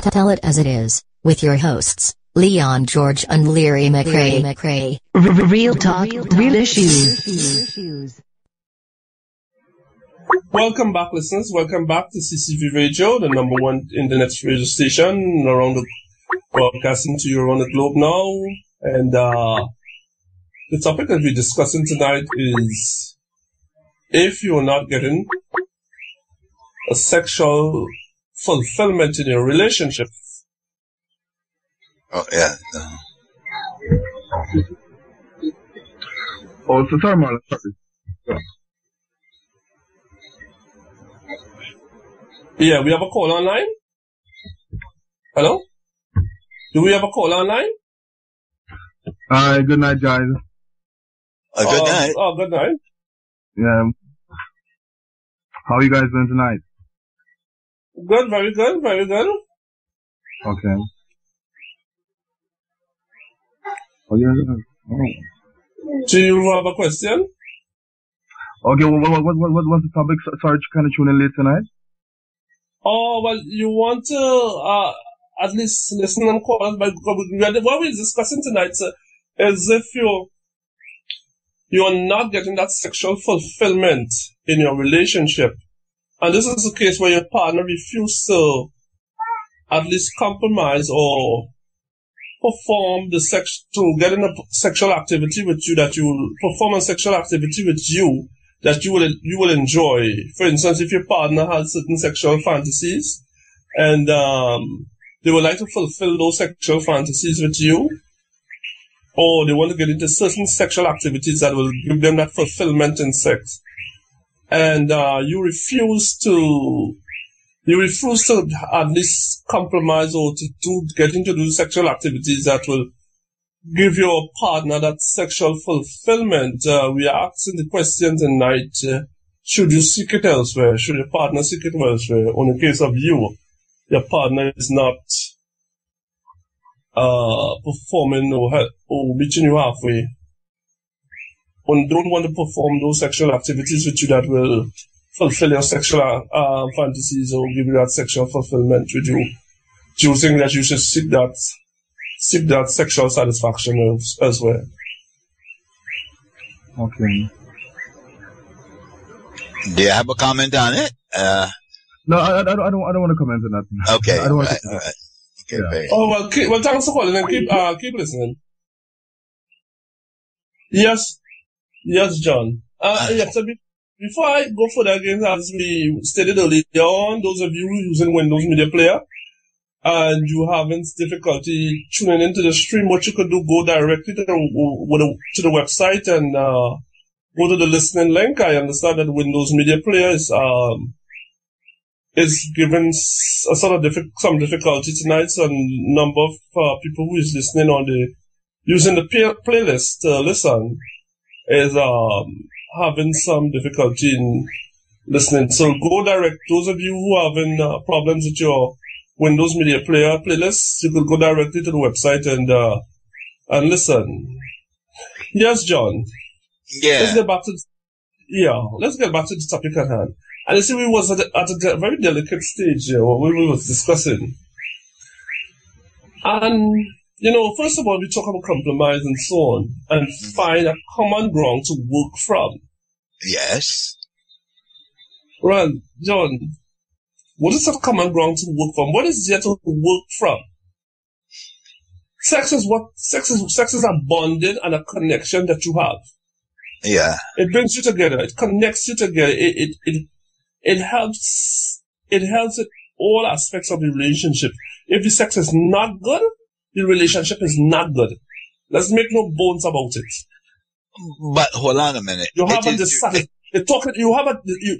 Tell it as it is, with your hosts, Leon George and Leary McRae. Real talk, real issues. Welcome back, listeners. Welcome back to CCV Radio, the number one internet radio station around the broadcasting to you around the globe now. And the topic that we're discussing tonight is if you're not getting a sexual fulfillment in your relationship. Oh, yeah. Oh, so sorry, Marlon. Sorry. Yeah, we have a call online. Hello? Do we have a call online? Good night, guys. Good night. Oh, good night. Yeah. How are you guys doing tonight? Good, very good, very good. Okay. Oh, yeah. Oh. Do you have a question? Okay, what's the topic? Sorry to kind of tune in late tonight. Oh, well, you want to at least listen and call us, but what we're discussing tonight is if you're not getting that sexual fulfillment in your relationship, and this is a case where your partner refuses to at least compromise or perform to get in a sexual activity with you, that you perform a sexual activity with you that you will enjoy. For instance, if your partner has certain sexual fantasies and they would like to fulfill those sexual fantasies with you, or they want to get into certain sexual activities that will give them that fulfillment in sex, and you refuse to at least compromise or to get into those sexual activities that will give your partner that sexual fulfillment, we are asking the question tonight, should you seek it elsewhere? Should your partner seek it elsewhere? On the case of you, your partner is not performing or meeting you halfway, and don't want to perform those sexual activities with you that will fulfill your sexual fantasies or give you that sexual fulfillment with you. Do you think that you should seek that sexual satisfaction elsewhere? Okay. Do you have a comment on it? No, I don't want to comment on that. Okay. I don't want right, to. all right. Okay, Yeah. Oh, well, thanks for calling and keep listening. Yes, John. Yes, so before I go further again, as we stated earlier on, those of you using Windows Media Player and you having difficulty tuning into the stream, what you could do, go directly to the website and go to the listening link. I understand that Windows Media Player is given some difficulty tonight. So a number of people who is listening using the playlist to listen is having some difficulty in listening. So go direct. Those of you who are having problems with your Windows Media Player playlist, you could go directly to the website and listen. Yes, John. Yeah. Let's get back to the topic at hand. And you see, we was at a very delicate stage here where we was discussing. And, first of all, we talk about compromise and so on, and find a common ground to work from. Yes. Well, John, what is that common ground to work from? What is there to work from? Sex is a bonding and a connection that you have. Yeah. It brings you together. It connects you together. It helps with all aspects of the relationship. If the sex is not good, the relationship is not good. Let's make no bones about it. But hold on a minute. The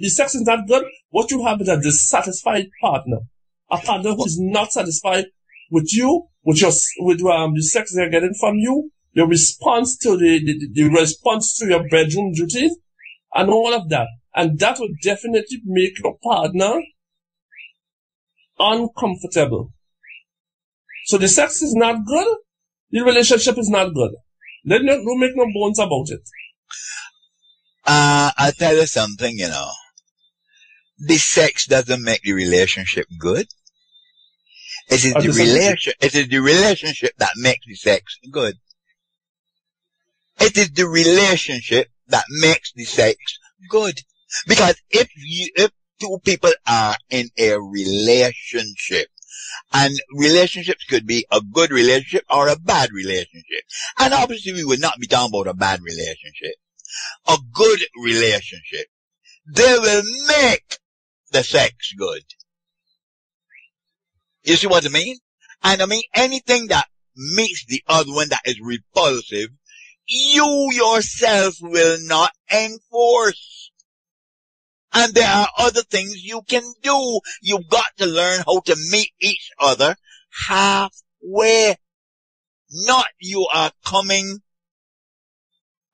sex is not good. What you have is a dissatisfied partner. A partner who is not satisfied with you, with the sex they're getting from you, your response to the response to your bedroom duties, and all of that. And that will definitely make your partner uncomfortable. So the sex is not good, the relationship is not good. Don't make no bones about it. I'll tell you something, the sex doesn't make the relationship good. It is the relationship that makes the sex good. It is the relationship that makes the sex good. Because if two people are in a relationship, and relationships could be a good relationship or a bad relationship. And obviously we would not be talking about a bad relationship. A good relationship. They will make the sex good. You see what I mean? And I mean, anything that makes the other one that is repulsive, you yourself will not enforce. And there are other things you can do. You've got to learn how to meet each other halfway. Not you are coming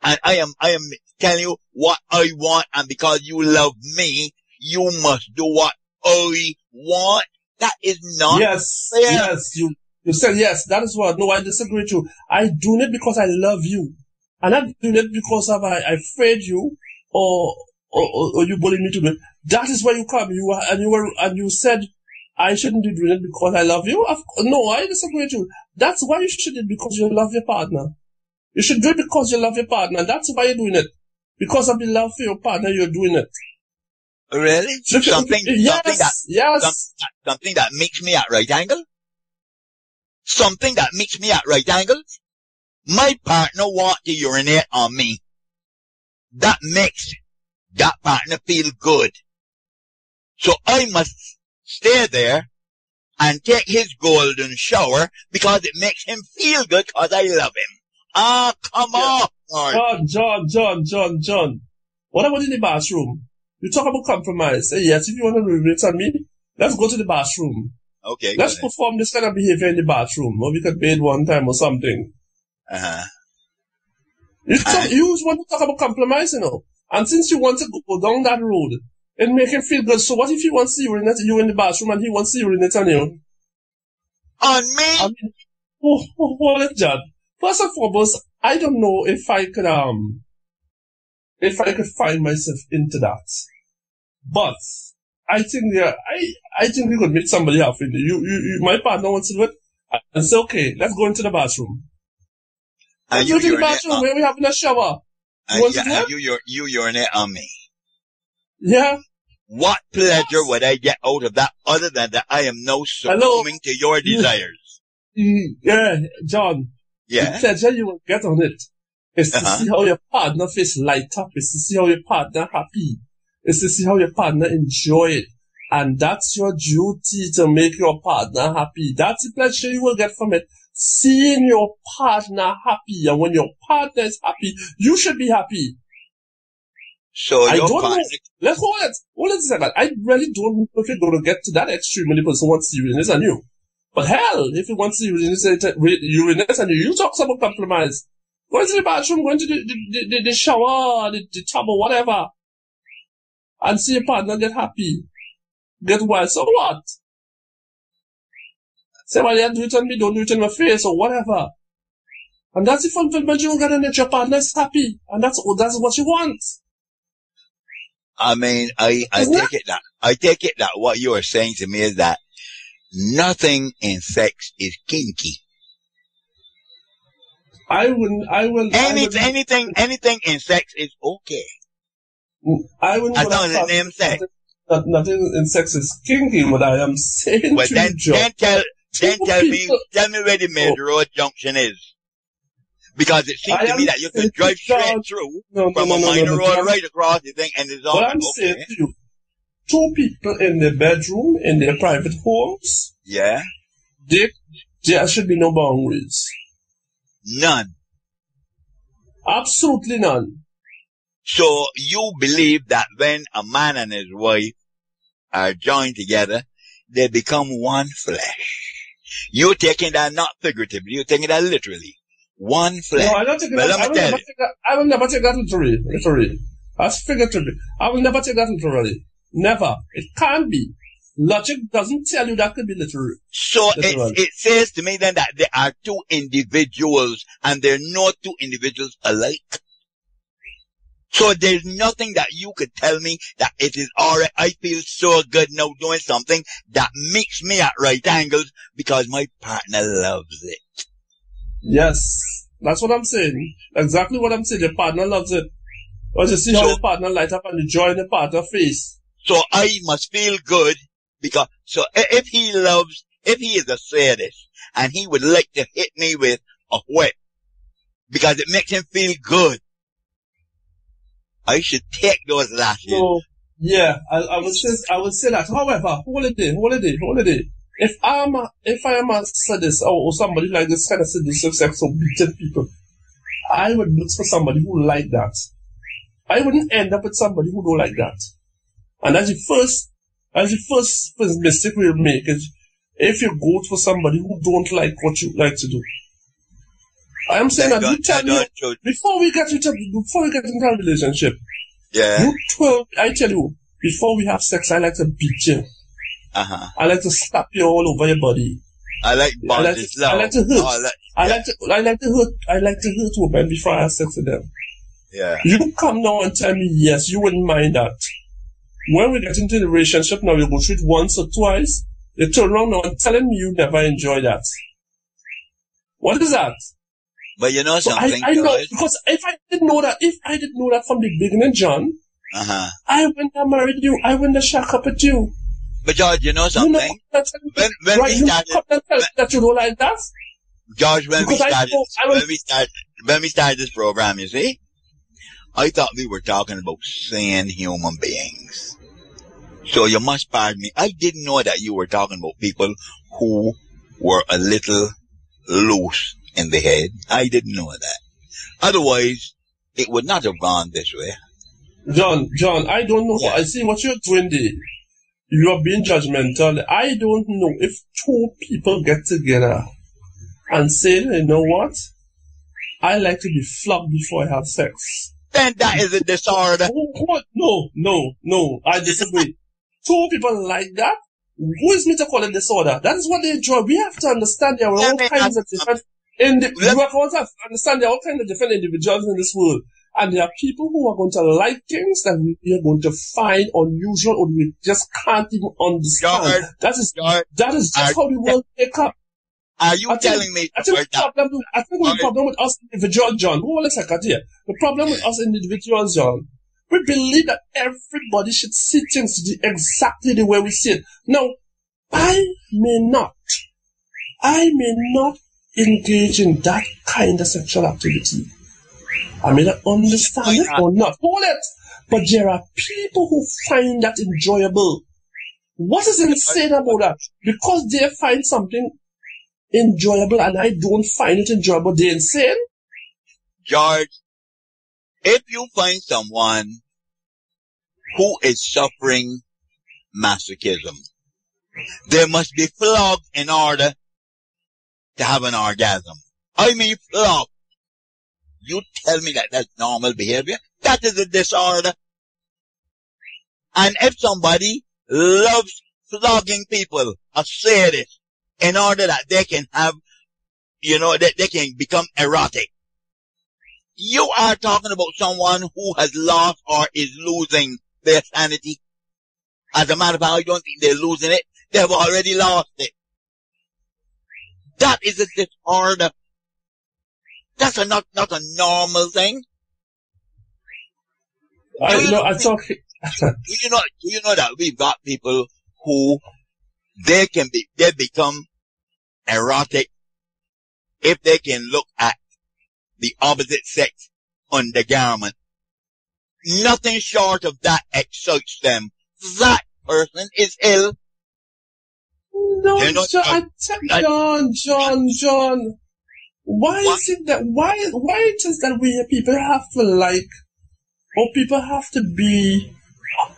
and I am telling you what I want, and because you love me, you must do what I want. That is not fair. Yes, you said yes. That is what. No, I disagree with you. I do it because I love you. I'm not doing it because I afraid you or you bully me to do it. That is where you come. You said I shouldn't be doing it because I love you. No, I disagree with you. That's why you should do it, because you love your partner. You should do it because you love your partner. That's why you're doing it. Because of the love for your partner, you're doing it. Really? Something that makes me at right angle? Something that makes me at right angles? My partner wants to urinate on me. That makes that partner feel good. So I must stay there and take his golden shower because it makes him feel good because I love him. Ah, come on. John. What about in the bathroom? You talk about compromise. Say, yes, if you want to urinate on me, let's go to the bathroom. Okay. Let's perform this kind of behavior in the bathroom. Or we could bathe one time or something. Uh-huh. You want to talk about compromise, you know. And since you want to go down that road and make him feel good, so what if he wants to urinate you in the bathroom and he wants to urinate on you? On me? I mean, hold it, John. First and foremost, I don't know if I could find myself into that. But I think I think we could meet somebody halfway. My partner wants to do it, and say, okay, let's go into the bathroom. Let's go to the bathroom where we're having a shower. You urinate on me. Yeah. What pleasure would I get out of that other than that I am now succumbing to your desires? Yeah, John. Yeah. The pleasure you will get on it is to see how your partner face light up, is to see how your partner happy, is to see how your partner enjoy it. And that's your duty to make your partner happy. That's the pleasure you will get from it. Seeing your partner happy. And when your partner is happy, you should be happy. So I your don't partner... know. Let's hold it a second. I really don't know if you're going to get to that extreme when the person wants to urinate on you. But hell, if he wants to urinate on you, you talk about compromise. Go into the bathroom, go into the shower, the tub or whatever. And see your partner get happy. Get wild. So what? Say, well, yeah, do it on me, don't do it in my face or whatever. And that's the fulfillment you get, and that your partner is happy. And that's what you want. I mean, I take it that what you are saying to me is that nothing in sex is kinky. Anything in sex is okay. I wouldn't. As long as the name sex. Nothing in sex is kinky. What I am saying well, to then, you, John. tell me where the major road junction is. Because it seems to me that you could drive straight through from a minor road right across the thing and it's all what I'm saying to you, two people in their bedroom, in their private homes. Yeah. There should be no boundaries. None. Absolutely none. So you believe that when a man and his wife are joined together, they become one flesh. You're taking that not figuratively, you're taking that literally. One flesh. No, I'm not taking that. I will never take that literally. That's figuratively. I will never take that literally. Never. It can't be. Logic doesn't tell you that could be literal. So it says to me then that there are two individuals and they're not two individuals alike. So there's nothing that you could tell me that it is alright. I feel so good now doing something that makes me at right angles because my partner loves it. Yes, that's what I'm saying. Exactly what I'm saying. Your partner loves it. Or you see how your partner light up and the joy in the partner face. So I must feel good because, so if he is a sadist and he would like to hit me with a whip because it makes him feel good, I should take those lashes. So, yeah, I would say that. However, hold it. If I am a sadist or somebody like this kind of sadistic sex or beating people, I would look for somebody who like that. I wouldn't end up with somebody who don't like that. And that's the first mistake we'll make is if you go for somebody who don't like what you like to do. I am saying that you tell me before we get into a relationship. Yeah. I tell you, before we have sex, I like to beat you. I like to slap you all over your body. I like to hurt. I like to hurt women before I have sex with them. Yeah. You come now and tell me yes, you wouldn't mind that. When we get into the relationship now, you go through it once or twice. You turn around now and telling me you never enjoy that. What is that? But you know something, I know, because if I didn't know that from the beginning, John, I wouldn't have married you. I wouldn't have shack up with you. But George, you know something? When we started, that you don't like that? George, when we started this program, you see, I thought we were talking about sane human beings. So you must pardon me. I didn't know that you were talking about people who were a little loose in the head. I didn't know that. Otherwise, it would not have gone this way. John, I don't know. Yeah. I see what you're doing there. You are being judgmental. I don't know if two people get together and say, you know what? I like to be flogged before I have sex. Then that is a disorder. No. I disagree. Two people like that? Who is me to call it disorder? That is what they enjoy. We have to understand there are all kinds of different... You have to understand there are all kinds of different individuals in this world. And there are people who are going to like things that we are going to find unusual or we just can't even understand. That is just how the world pick up. Are you telling me? I think the problem with us individuals, John, hold a second here. The problem with us individuals, John, we believe that everybody should see things exactly the way we see it. Now, I may not engage in that kind of sexual activity. I may not understand it or not. Hold it. But there are people who find that enjoyable. What is insane about that? Because they find something enjoyable and I don't find it enjoyable, they're insane? George, if you find someone who is suffering masochism, they must be flogged in order to have an orgasm. I mean flogged. You tell me that that's normal behavior? That is a disorder. And if somebody loves flogging people, a sadist, in order that they can have, that they can become erotic, you are talking about someone who has lost or is losing their sanity. As a matter of fact, I don't think they're losing it. They've already lost it. That is a disorder. That's not a normal thing. Do you know that we've got people who they become erotic if they can look at the opposite sex undergarment. Nothing short of that excites them. That person is ill. No, John. Why is it that we people have to like, or people have to be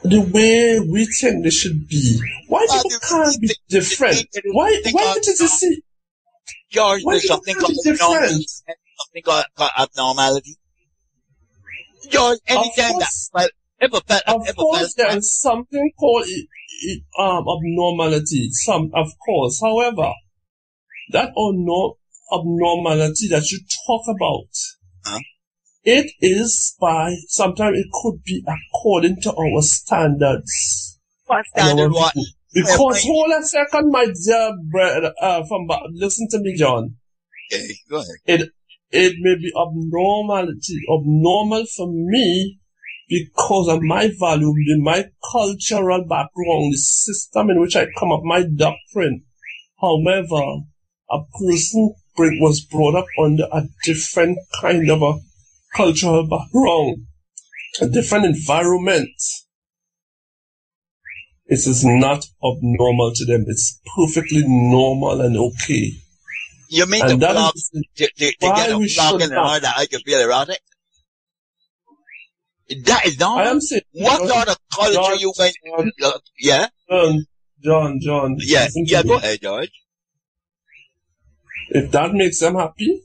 the way we think they should be? Why people can't be different? Why did you see? George, there's something called abnormality. George, anytime of course, there is something called abnormality. Of course. However, that abnormality that you talk about It is sometimes it could be according to our standards. What standard what? Because, hold a second, my dear brother, listen to me, John. Okay, go ahead. It may be abnormal for me because of my value, my cultural background, the system in which I come up, my doctrine. However, a person was brought up under a different kind of a cultural background, a different environment. It is not abnormal to them. It's perfectly normal and okay. You mean and to flog, to get a flog in order that I can feel erotic? That is normal. I am saying, what sort of culture you went? Yeah? John. Yeah, go ahead, George. If that makes them happy,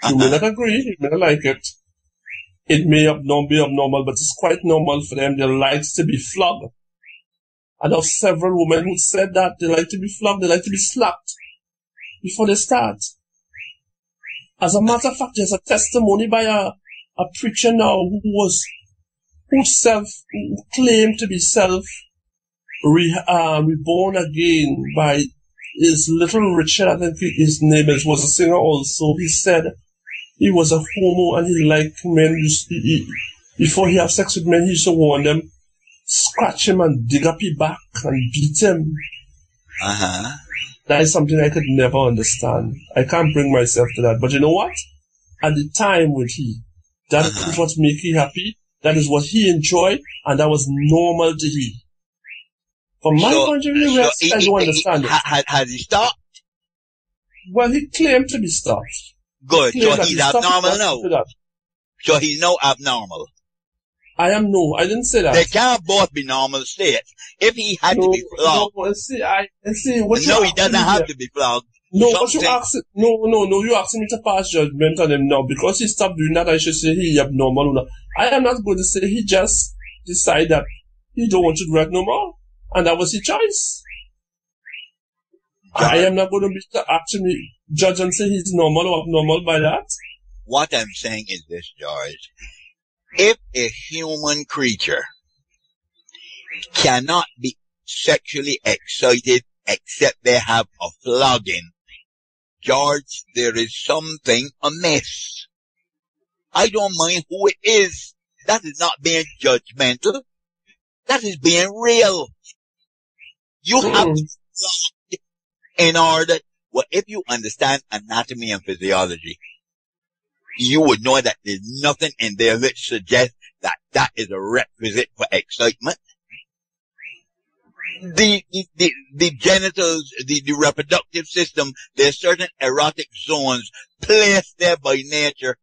you may not agree, you may not like it. It may be abnormal, but it's quite normal for them. They like to be flogged. I know several women who said that they like to be flogged, they like to be slapped before they start. As a matter of fact, there's a testimony by a preacher now who claimed to be reborn again by his little Richard, I think his name was a singer also. He said he was a homo and he liked men. Before he have sex with men, he used to warn them, scratch him and dig up his back and beat him. That is something I could never understand. I can't bring myself to that. But you know what? At the time with that is what make he happy. That is what he enjoyed, and that was normal to he. From my point of view, I don't understand it. Has he stopped? Well, he claimed to be stopped. Good. So he's abnormal now. So he's no abnormal. I didn't say that. They can't both be normal states. If he had to be flogged. No, he doesn't have to be flogged. No, what you asking? No, you asking me to pass judgment on him now. Because he stopped doing that, I should say he abnormal. I am not going to say he just decided that he don't want to do that no more. And that was his choice. I am not going to be actually judge and say he's normal or abnormal by that. What I'm saying is this, George. If a human creature cannot be sexually excited except they have a flogging, George, there is something amiss. I don't mind who it is. That is not being judgmental. That is being real. You have to be flogged in order, well, if you understand anatomy and physiology, you would know that there's nothing in there which suggests that that is a requisite for excitement. The genitals, the reproductive system, there's certain erotic zones placed there by nature.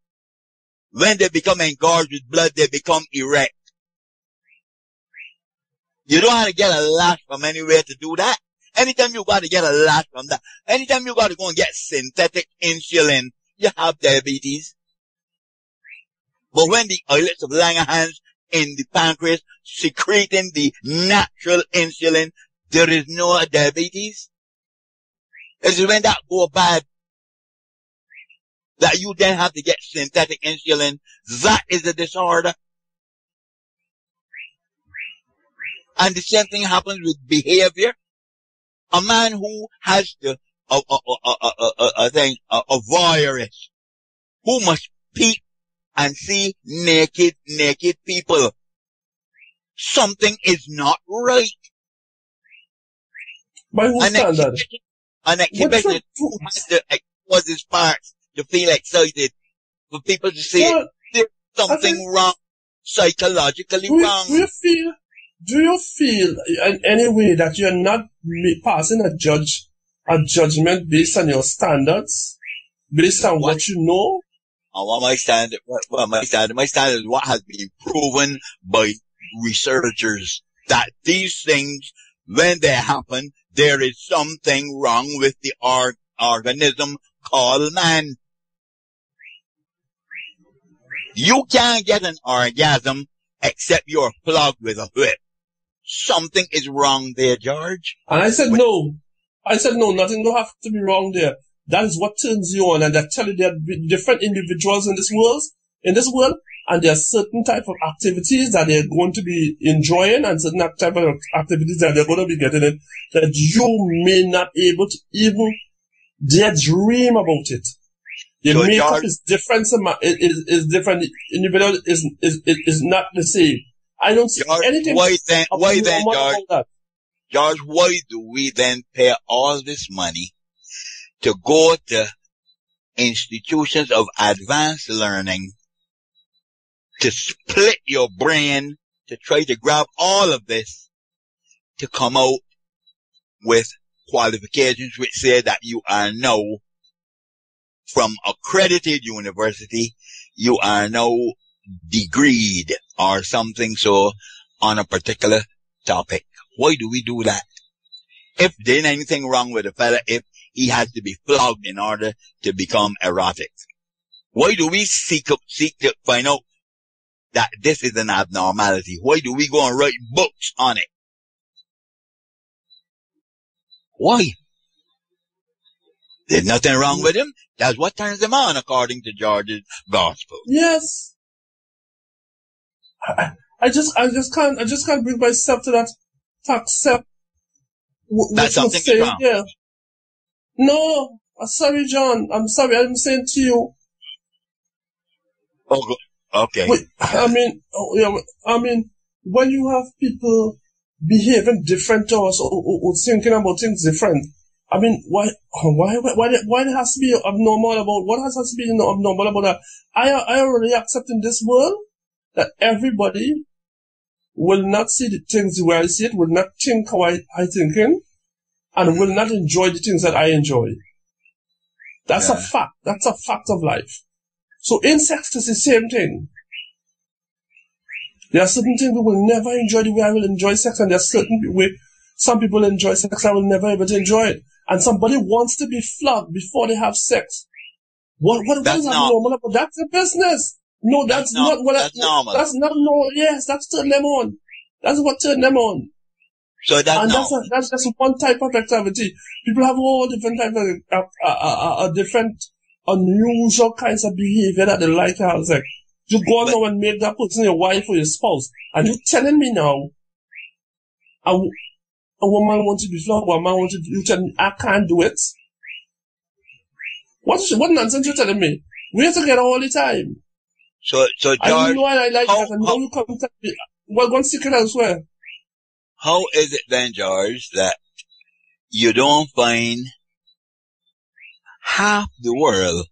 When they become engorged with blood, they become erect. You don't have to get a lash from anywhere to do that. Anytime you got to get a lash from that, anytime you got to go and get synthetic insulin, you have diabetes. But when the islets of Langerhans in the pancreas secreting the natural insulin, there is no diabetes. It's when that go bad that you then have to get synthetic insulin. That is a disorder. And the same thing happens with behavior. A man who has a voyeurist, who must peep and see naked people. Something is not right. By whose standard? An exhibition who has to expose his parts to feel excited, for people to see there's something wrong, psychologically wrong. Do you feel in any way that you're not passing a judgment based on your standards, based on what you know? What my standard? My standard is what has been proven by researchers, that these things, when they happen, there is something wrong with the organism called man. You can't get an orgasm except you're flogged with a whip. Something is wrong there, George. And I said no. Nothing don't have to be wrong there. That is what turns you on, and I tell you there are different individuals in this world, and there are certain type of activities that they're going to be enjoying and certain type of activities that they're going to be getting in that you may not able to even dare dream about it. The So, makeup George, is different. Is different. Individual is not the same. I don't see George, anything why then, abnormal George, about that. George, why do we then pay all this money to go to institutions of advanced learning to split your brain to try to grab all of this to come out with qualifications which say that you are now from accredited university, you are now degreed or something so on a particular topic. Why do we do that? If there ain't anything wrong with a fella, if he has to be flogged in order to become erotic, why do we seek to find out that this is an abnormality? Why do we go and write books on it? Why? There's nothing wrong with him. That's what turns him on, according to George's gospel. Yes. I just can't bring myself to accept what That's you're something saying. wrong. Yeah. No, sorry, John. I'm sorry. I'm saying to you. Oh, okay. Wait, I mean, when you have people behaving different to us or thinking about things different, I mean, why it has to be abnormal about, what has to be abnormal about that? I already accept in this world that everybody will not see the things the way I see it, will not think how I thinking, and will not enjoy the things that I enjoy. That's a fact. That's a fact of life. So in sex is the same thing. There are certain things we will never enjoy the way I will enjoy sex, and there are certain way some people enjoy sex I will never able to enjoy it. And somebody wants to be flogged before they have sex. What is abnormal about that? That's a business. No, that's not what that's normal. That's not no. Yes, that's turn them on. That's what turned them on. So that's normal. That's just one type of activity. People have all different types of different unusual kinds of behavior that they like to have sex. You go on now and make that person your wife or your spouse, and you're telling me now, a woman wants to be flogged, a man wants to. You tell me I can't do it. What nonsense you telling me? We're together all the time. So George, I know I like that, and now you come to me. Well, go and seek it elsewhere. How is it then, George, that you don't find half the world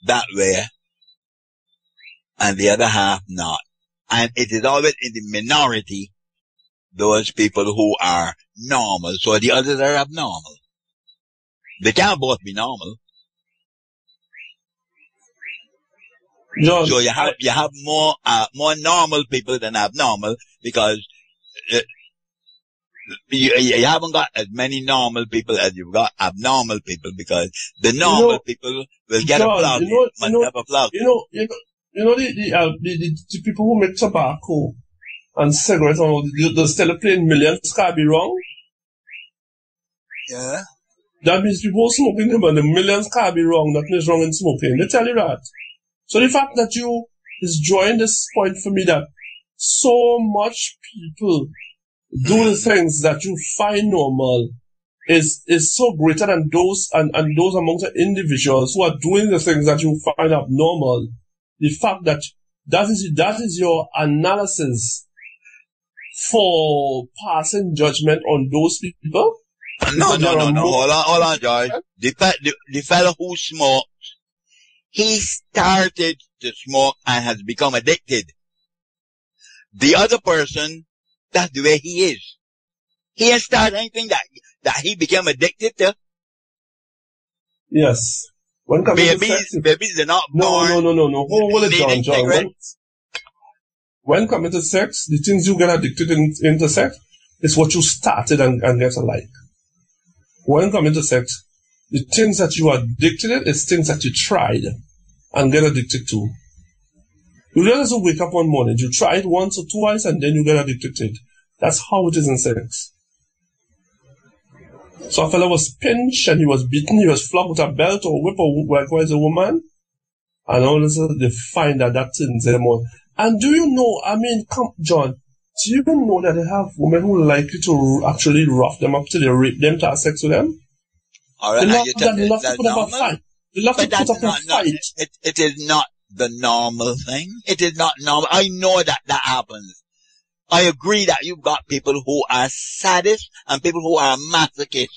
that way and the other half not? And it is always in the minority, those people who are normal, so the others are abnormal. They can't both be normal. John, so you have more normal people than abnormal, because you haven't got as many normal people as you've got abnormal people, because the normal people will get John, a flog. Have a flog. The people who make tobacco and cigarettes, they're still playing millions, can't be wrong. Yeah. That means people smoking them and the millions can't be wrong. Nothing is wrong in smoking. They tell you that. So the fact that you is drawing this point for me that so much people do the things that you find normal is so greater than those and those among the individuals who are doing the things that you find abnormal. The fact that that is your analysis for passing judgment on those people. No. Hold on, George. The fellow who smoked, he started to smoke and has become addicted. The other person, that's the way he is. He has started anything that he became addicted to. Yes. When babies are not born. No. Hold it down, John. When coming to sex, the things you get addicted into sex is what you started and get alike. When coming to sex, the things that you are addicted to is things that you tried and get addicted to. You don't just wake up one morning, you try it once or twice and then you get addicted to it. That's how it is in sex. So a fellow was pinched and he was beaten, he was flogged with a belt or whip or likewise a woman, and all of a sudden they find that turns them on. And do you know, I mean, come, John, do you know that they have women who like you to actually rough them up till they rape them to have sex with them? All right, They and love you that, tell they me love to that's put up a normal? fight. They love to But put that's up a fight. it is not the normal thing. It is not normal. I know that happens. I agree that you've got people who are sadists and people who are masochists.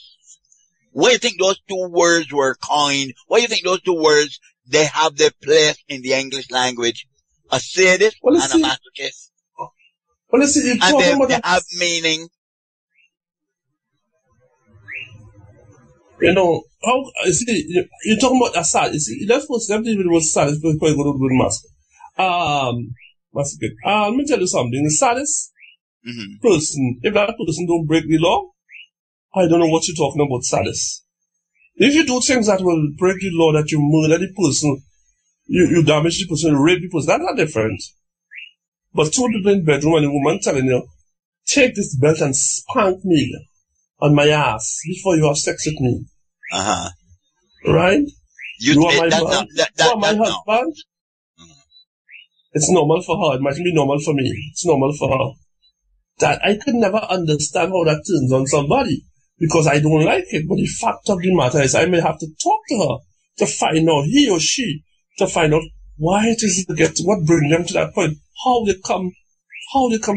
Why do you think those two words were coined? Why do you think those two words, they have their place in the English language? A sadist and a masochist. Well, you see, you're talking And about they have meaning. You know, how, you see, you're talking about a sad. You see, that's what everything was sad before you go to the mask. Masochist. Let me tell you something. The saddest person, if that person don't break the law, I don't know what you're talking about, saddest. If you do things that will break the law, that you murder the person, you damage the person, you rape the person, that's not different. But two people in the bedroom and a woman telling you, take this belt and spank me on my ass before you have sex with me. Right? You are my husband. You are my husband. It's normal for her. It might be normal for me. It's normal for her. That I could never understand how that turns on somebody because I don't like it. But the fact of the matter is I may have to talk to her to find out, he or she, to find out why it is to get, what brings them to that point, how they come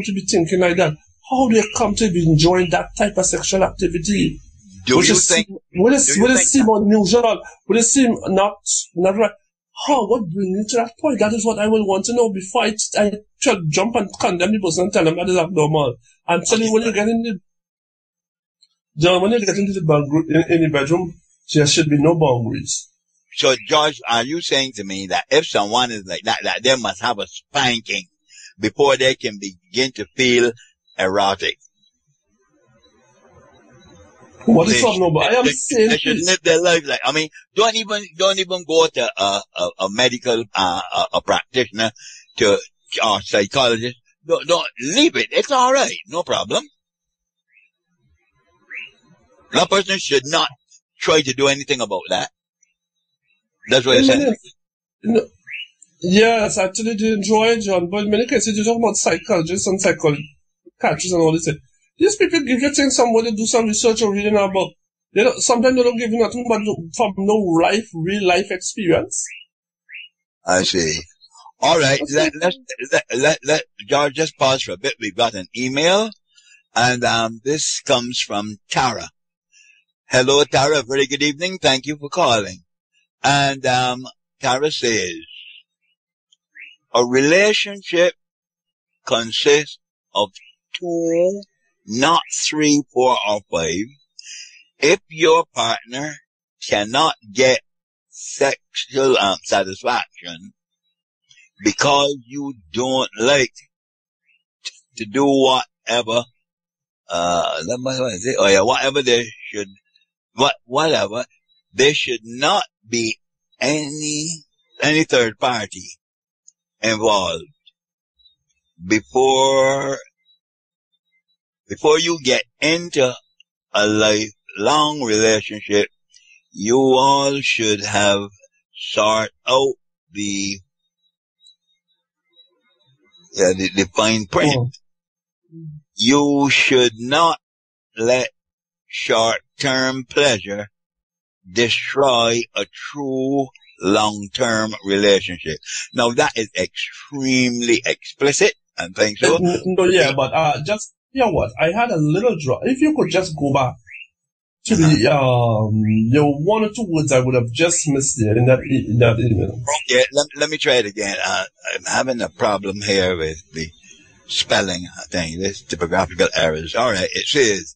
to be thinking like that, how they come to be enjoying that type of sexual activity. Will it seem unusual? Will it seem not right? How? What brings you to that point? That is what I will want to know before I try to jump and condemn the person and tell them that is abnormal. I'm telling you, when you get in the bedroom, there should be no boundaries. So, George, are you saying to me that if someone is like that they must have a spanking before they can begin to feel erotic? What is abnormal? I am saying they should live their life like, I mean, don't even go to a medical, a practitioner or psychologist. Don't leave it. It's alright. No problem. That person should not try to do anything about that. That's what you're saying. Yes, I actually did enjoy it, John, but in many cases you talk about psychologists and psychiatrists and all this. These people give you things somebody do some research or reading about. Sometimes they don't give you nothing but from no real life experience. I see. All right, let George just pause for a bit. We've got an email, and this comes from Tara. Hello, Tara. Very good evening. Thank you for calling. And Tara says, a relationship consists of 2, not 3, 4, or 5. If your partner cannot get sexual satisfaction because you don't like to do whatever, whatever there should not be any third party involved before you get into a lifelong relationship. You all should have sort out the fine print. You should not let short-term pleasure destroy a true long-term relationship. Now that is extremely explicit, and thanks so. No, yeah, but just, you know what? I had a little drop. If you could just go back to the 1 or 2 words I would have just missed there in that email. Yeah, let me try it again. I'm having a problem here with the spelling thing. This typographical errors. All right, it says